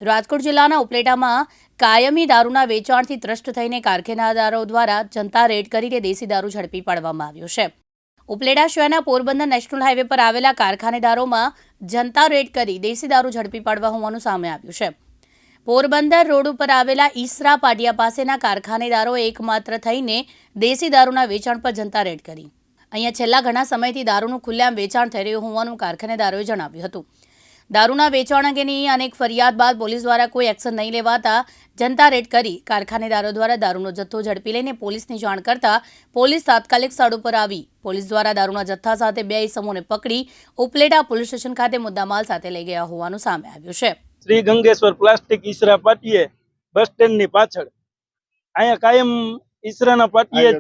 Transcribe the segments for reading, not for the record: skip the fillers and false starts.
રાજકોટ જિલ્લાના ઉપલેટામાં કાયમી દારૂના વેચાણથી ત્રસ્ત થઈને કારખાનેદારો દ્વારા જનતા રેડ કરીને દેશી દારૂ ઝડપી પાડવામાં આવ્યો છે। ઉપલેટા શહેરના પોરબંદર નેશનલ હાઈવે પર આવેલા કારખાનેદારોમાં જનતા રેડ કરી દેશી દારૂ ઝડપી પાડવા હોવાનું સામે આવ્યું છે। પોરબંદર રોડ ઉપર આવેલા ઈસરા પાટિયા પાસેના કારખાનેદારોએ એકમાત્ર થઈને દેશી દારૂના વેચાણ પર જનતા રેડ કરી। અહીંયા છેલ્લા ઘણા સમયથી દારૂનું ખુલ્લેઆમ વેચાણ થઈ રહ્યું હોવાનું કારખાનેદારોએ જણાવ્યું હતું। દારૂના વેચાણ અંગેની અનેક ફરિયાદ બાદ પોલીસ દ્વારા કોઈ એક્શન નહીં લેવાતા જનતા રેડ કરી કારખાનેદારો દ્વારા દારૂનો જથ્થો ઝડપી લઈને પોલીસની જાણ કરતા પોલીસ તાત્કાલિક સ્થળ ઉપર આવી પોલીસ દ્વારા દારૂના જથ્થા સાથે 2 ઇસમોને પકડી ઉપલેટા પોલીસ સ્ટેશન ખાતે મુદ્દામાલ સાથે લઈ ગયા હોવાનું સામે આવ્યું છે। શ્રી ગંગેશ્વર પ્લાસ્ટિક ઈસરા પાટીએ બસ સ્ટેન્ડની પાછળ અહીંયા કાયમ ઈસરાના પાટીએ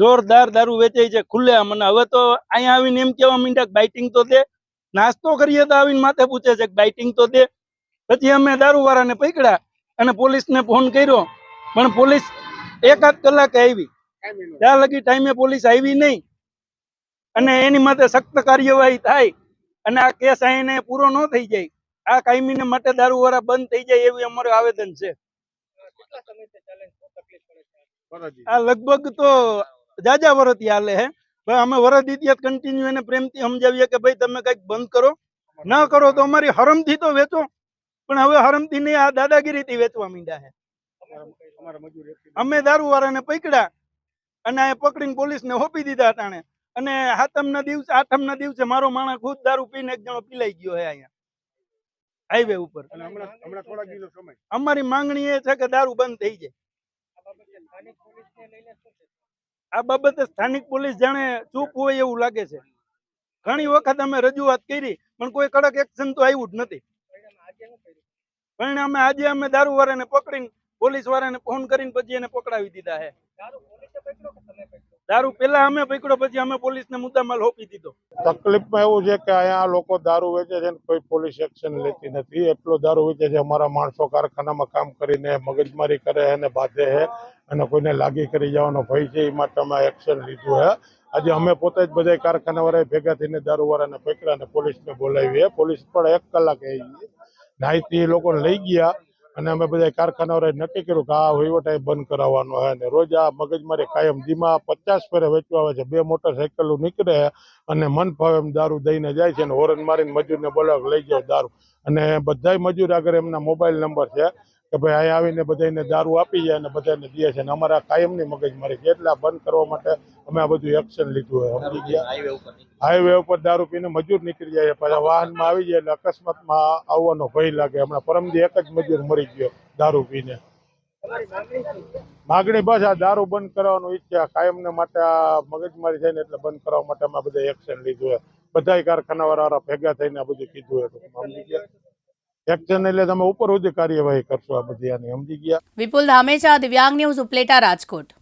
જોરદાર દારૂ વેચાય છે ખુલ્લેઆમ। અને હવે તો અહીંયા આવીને એમ કહેવા માંડ્યા કે બાઇટિંગ તો દે, નાસ્તો કરીએ તો આવીને માથે પૂછે છે કે બાઇટિંગ તો દે। પછી અમે દારૂવાળાને પકડ્યા અને પોલીસને ફોન કર્યો, પણ પોલીસ 1-8 કલાકે આવી, ત્યાં લગી ટાઈમે પોલીસ આવી નહીં અને એની માટે સખ્ત કાર્યવાહી થાય અને આ કેસ અહીંયા પૂરો ન થઈ જાય, આ કાયમીને માટે દારૂવાળા બંધ થઈ જાય એવી અમારું આવેદન છે। આ લગભગ તો જાજા વરસથી હાલે હે, અમે વરસ ઇતિહાસ કન્ટિન્યુ એને પ્રેમથી સમજાવીએ કે ભાઈ તમે કઈક બંધ કરો, ન કરો તો અમારી હરમથી તો વેચો, પણ હવે હરમથી નહીં આ દાદાગીરીથી વેચવા માંડ્યા છે। અમે દારૂવાળાને પકડ્યા અને આ પકડીને પોલીસને સોંપી દીધા અટાણે। અને સાતમના દિવસે 8મના દિવસે મારો માણસ ખુદ દારૂ પીને એક જણો પીલાઈ ગયો છે અહીંયા હાઈવે ઉપર। અમારી માંગણી એ છે કે દારૂ બંધ થઈ જાય। આ બાબતે સ્થાનિક પોલીસ જાણે ચૂપ હોય એવું લાગે છે। ઘણી વખત અમે રજૂઆત કરી પણ કોઈ કડક એક્શન તો આવ્યું જ નથી। પરિણામે આજે અમે દારૂવાળાને પકડીને પોલીસ વાળાને ફોન કરીને પછી એને પકડાવી દીધા છે। દારૂ પેલા અમે પકડ્યો, પછી અમે પોલીસને મુદ્દામાલ સોંપી દીધો। તકલીફમાં એવું છે કે અહીંયા લોકો દારૂ વેચે છે ને કોઈ પોલીસ એક્શન લેતી નથી, એટલો દારૂ વેચે છે। અમારા માણસો કારખાનામાં કામ કરીને મગજમારી કરે અને બાંધે છે અને કોઈને લાગી કરી જવાનો ભય છે, એ માટે અમે એક્શન લીધું છે। આજે અમે પોતે જ બધા કારખાનાવાળા ભેગા થઈને દારૂવાળાને પકડ્યા અને પોલીસને બોલાવી। પોલીસ પણ 1 કલાકે આવી, નાઈથી એ લોકોને લઈ ગયા અને અમે બધા કારખાનાવાળાએ નક્કી કર્યું કે આ વહીવટ બંધ કરાવવાનો છે અને રોજ આ મગજમારી કાયમ ધીમા 50 ફેરે વેચવા આવે છે। 2 મોટરસાઇકલો નીકળે અને મન ફાવે એમ દારૂ દઈને જાય છે અને હોરન મારીને મજૂરને બોલાવે લઈ જાઓ દારૂ। અને બધાય મજૂર આગળ એમના મોબાઈલ નંબર છે કે ભાઈ અહીંયા આવીને બધાને દારૂ આપી જાય અને બધાને દે છે અને અમારા કાયમની મગજમારી છે, એટલે આ બંધ કરવા માટે અમે આ બધું એક્શન લીધું હોય। સમજી ગયા? હાઈવે ઉપર દારૂ પીને મજૂર નીકળી જાય, પાછા વાહનમાં આવી જાય એટલે અકસ્માતમાં આવવાનો ભય લાગે। હમણાં પરમદી એક જ મજૂર મરી ગયો દારૂ પીને। માગણી બસ આ દારૂ બંધ કરવાનું ઈચ્છા, કાયમને માટે આ મગજમારી છે ને એટલે બંધ કરવા માટે અમે બધા એક્શન લીધું હોય। બધા કારખાનાવાળા ભેગા થઈને આ બધું કીધું હોય। સમજી ગયા? એક્શન એટલે તમે ઉપર સુધી કાર્યવાહી કરશો આ બધી આની। સમજી ગયા? વિપુલ ધામેચા, દિવ્યાંગ ન્યૂઝ, ઉપલેટા, રાજકોટ।